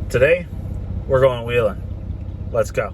Today, we're going wheeling. Let's go.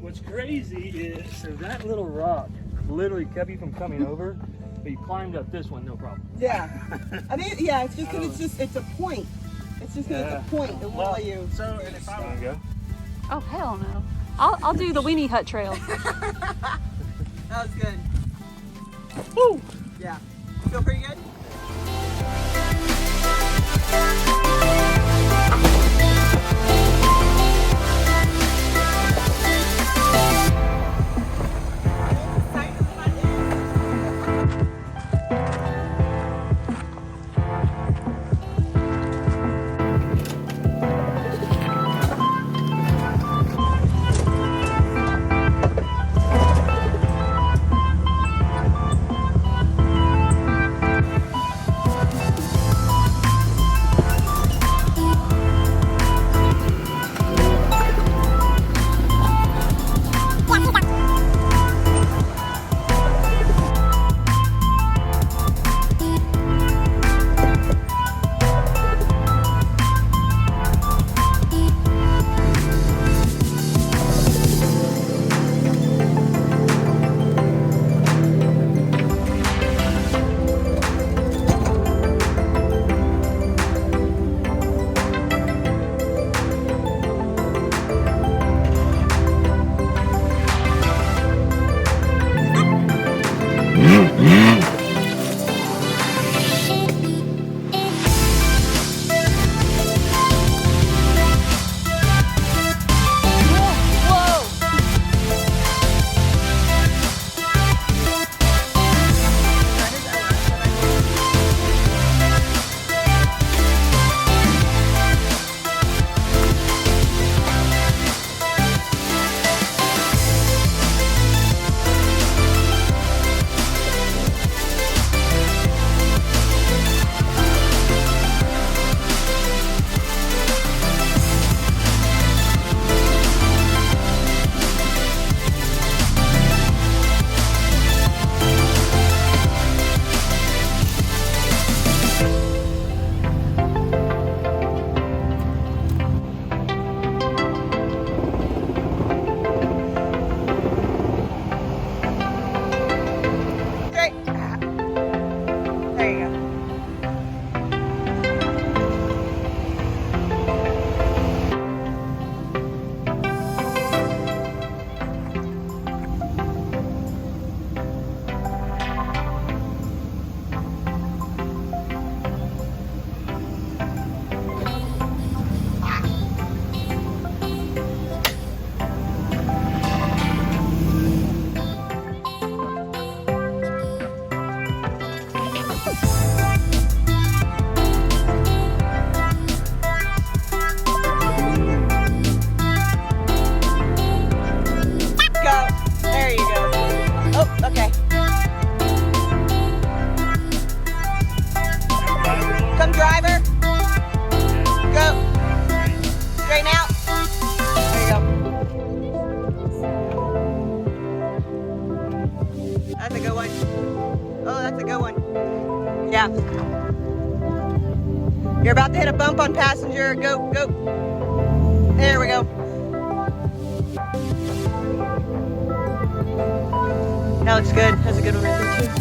What's crazy is, so that little rock literally kept you from coming over, but you climbed up this one, no problem. Yeah. I think, yeah, it's just because it's a point. It's just because it's a point. It won't let you. So, and if I want to go? Oh, hell no. I'll do the Weenie Hut Trail. That was good. Woo! Yeah. Feel pretty good? That's a good one. Yeah. You're about to hit a bump on passenger. Go, go. There we go. That looks good. That's a good one right there too.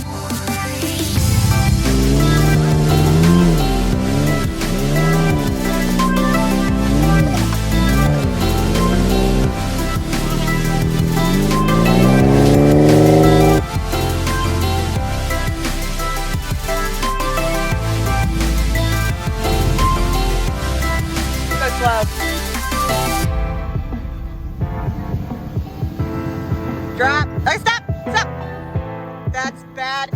Slow. Drop. Oh, stop. Stop. That's bad.